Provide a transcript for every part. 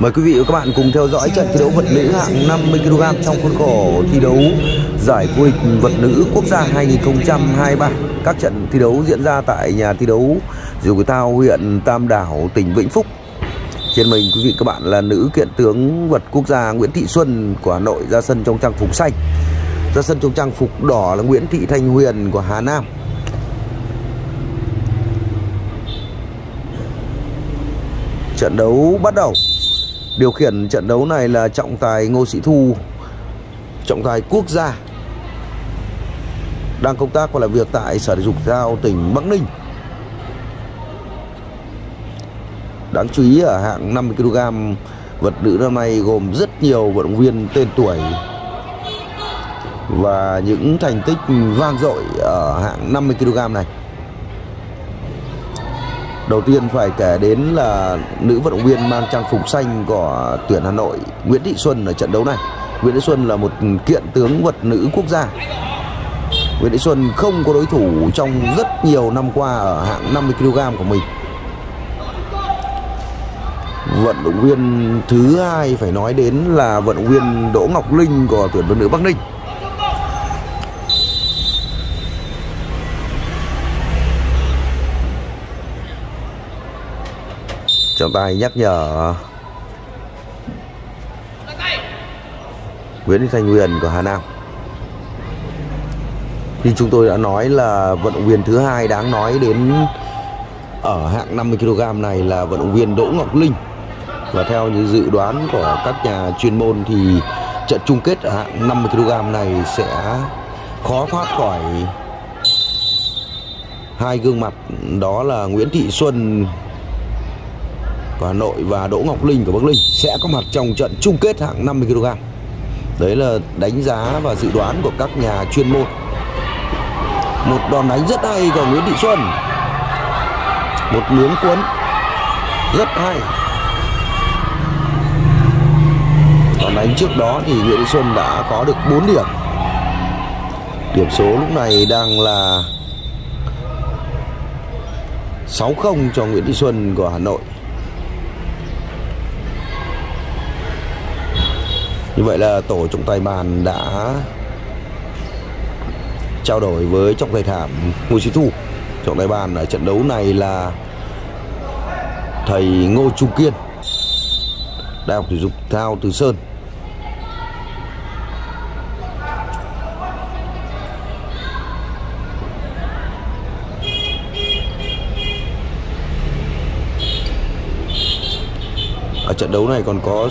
Mời quý vị và các bạn cùng theo dõi trận thi đấu vật nữ hạng 50 kg trong khuôn khổ thi đấu giải vô địch vật nữ quốc gia 2023. Các trận thi đấu diễn ra tại nhà thi đấu Dục Thể thao huyện Tam Đảo, tỉnh Vĩnh Phúc. Trên mình quý vị và các bạn là nữ kiện tướng vật quốc gia Nguyễn Thị Xuân của Hà Nội ra sân trong trang phục xanh. Ra sân trong trang phục đỏ là Nguyễn Thị Thanh Huyền của Hà Nam. Trận đấu bắt đầu. Điều khiển trận đấu này là trọng tài Ngô Sĩ Thu, trọng tài quốc gia, đang công tác và làm việc tại Sở Thể dục Thể thao tỉnh Bắc Ninh. Đáng chú ý ở hạng 50 kg vật nữ năm nay gồm rất nhiều vận động viên tên tuổi và những thành tích vang dội ở hạng 50 kg này. Đầu tiên phải kể đến là nữ vận động viên mang trang phục xanh của tuyển Hà Nội, Nguyễn Thị Xuân ở trận đấu này. Nguyễn Thị Xuân là một kiện tướng vật nữ quốc gia. Nguyễn Thị Xuân không có đối thủ trong rất nhiều năm qua ở hạng 50 kg của mình. Vận động viên thứ hai phải nói đến là vận động viên Đỗ Ngọc Linh của tuyển vật nữ Bắc Ninh. Trọng tài nhắc nhở Nguyễn Thị Thanh Huyền của Hà Nam. Như chúng tôi đã nói là vận động viên thứ hai đáng nói đến ở hạng 50 kg này là vận động viên Đỗ Ngọc Linh. Và theo như dự đoán của các nhà chuyên môn thì trận chung kết ở hạng 50 kg này sẽ khó thoát khỏi hai gương mặt, đó là Nguyễn Thị Xuân của Hà Nội và Đỗ Ngọc Linh của Bắc Ninh sẽ có mặt trong trận chung kết hạng 50 kg. Đấy là đánh giá và dự đoán của các nhà chuyên môn. Một đòn đánh rất hay của Nguyễn Thị Xuân, một nướng cuốn rất hay. Đòn đánh trước đó thì Nguyễn Thị Xuân đã có được 4 điểm. Điểm số lúc này đang là 6-0 cho Nguyễn Thị Xuân của Hà Nội. Như vậy là tổ trọng tài bàn đã trao đổi với trọng tài thảm Ngô Sĩ Thu. Trọng tài bàn ở trận đấu này là thầy Ngô Trung Kiên, Đại học Thể dục Thể thao Từ Sơn. Ở trận đấu này còn có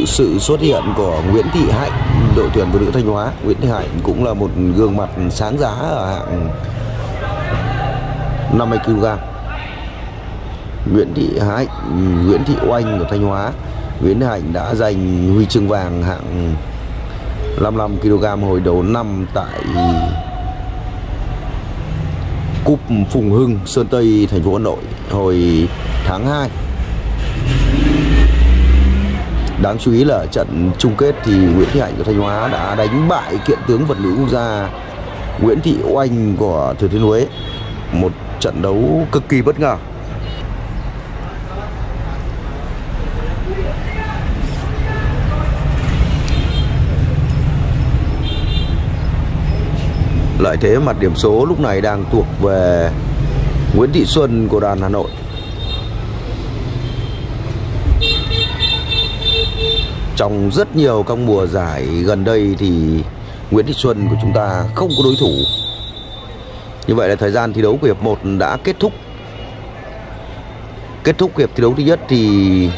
sự xuất hiện của Nguyễn Thị Hạnh, đội tuyển phụ nữ Thanh Hóa. Nguyễn Thị Hạnh cũng là một gương mặt sáng giá ở hạng 50 kg. Nguyễn Thị Hạnh, Nguyễn Thị Oanh của Thanh Hóa. Nguyễn Thị Hạnh đã giành huy chương vàng hạng 55 kg hồi đầu năm tại Cúp Phùng Hưng, Sơn Tây, thành phố Hà Nội hồi tháng 2. Đáng chú ý là ở trận chung kết thì Nguyễn Thị Hạnh của Thanh Hóa đã đánh bại kiện tướng vật nữ quốc gia Nguyễn Thị Oanh của Thừa Thiên Huế. Một trận đấu cực kỳ bất ngờ. Lợi thế mặt điểm số lúc này đang thuộc về Nguyễn Thị Xuân của đoàn Hà Nội. Trong rất nhiều các mùa giải gần đây thì Nguyễn Thị Xuân của chúng ta không có đối thủ. Như vậy là thời gian thi đấu của hiệp 1 đã kết thúc. Kết thúc hiệp thi đấu thứ nhất thì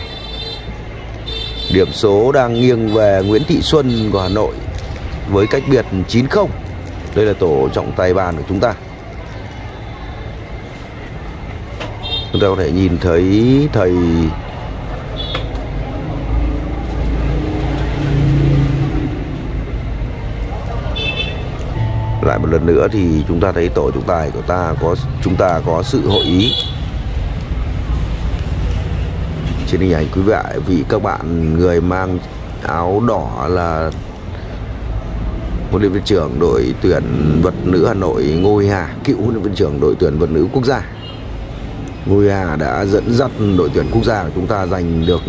điểm số đang nghiêng về Nguyễn Thị Xuân của Hà Nội với cách biệt 9-0. Đây là tổ trọng tài bàn của chúng ta. Chúng ta có thể nhìn thấy thầy lại một lần nữa thì chúng ta thấy tổ trọng tài của chúng ta có sự hội ý. Trên hình ảnh quý vị các bạn, người mang áo đỏ là huấn luyện viên trưởng đội tuyển vật nữ Hà Nội Ngô Huy Hà, cựu huấn luyện viên trưởng đội tuyển vật nữ quốc gia. Ngô Huy Hà đã dẫn dắt đội tuyển quốc gia của chúng ta giành được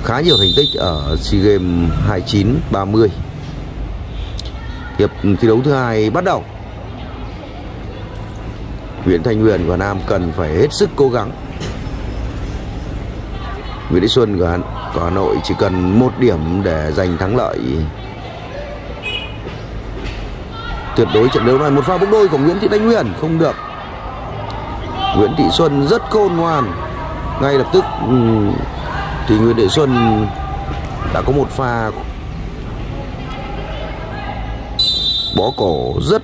khá nhiều thành tích ở SEA Games 29, 30. Hiệp thi đấu thứ hai bắt đầu. Nguyễn Thanh Huyền của Hà Nam cần phải hết sức cố gắng. Nguyễn Thị Xuân của Hà Nội chỉ cần 1 điểm để giành thắng lợi tuyệt đối trận đấu này. Một pha bốc đôi của Nguyễn Thị Thanh Huyền không được. Nguyễn Thị Xuân rất khôn ngoan. Ngay lập tức thì Nguyễn Thị Xuân đã có một pha bó cổ rất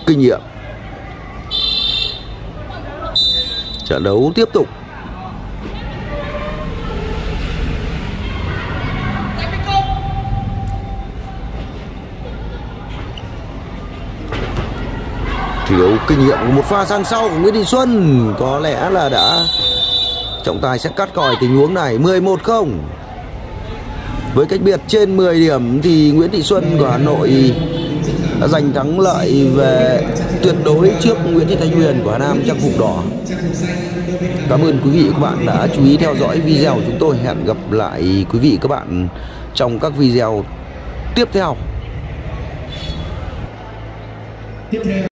kinh nghiệm. Trận đấu tiếp tục. Thi đấu kinh nghiệm, một pha sang sau của Nguyễn Thị Xuân có lẽ là đã trọng tài sẽ cắt còi tình huống này. 11-0. Với cách biệt trên 10 điểm thì Nguyễn Thị Xuân của Hà Nội đã giành thắng lợi về tuyệt đối trước Nguyễn Thị Thanh Huyền của Hà Nam trang phục đỏ. Cảm ơn quý vị và các bạn đã chú ý theo dõi video của chúng tôi. Hẹn gặp lại quý vị và các bạn trong các video tiếp theo.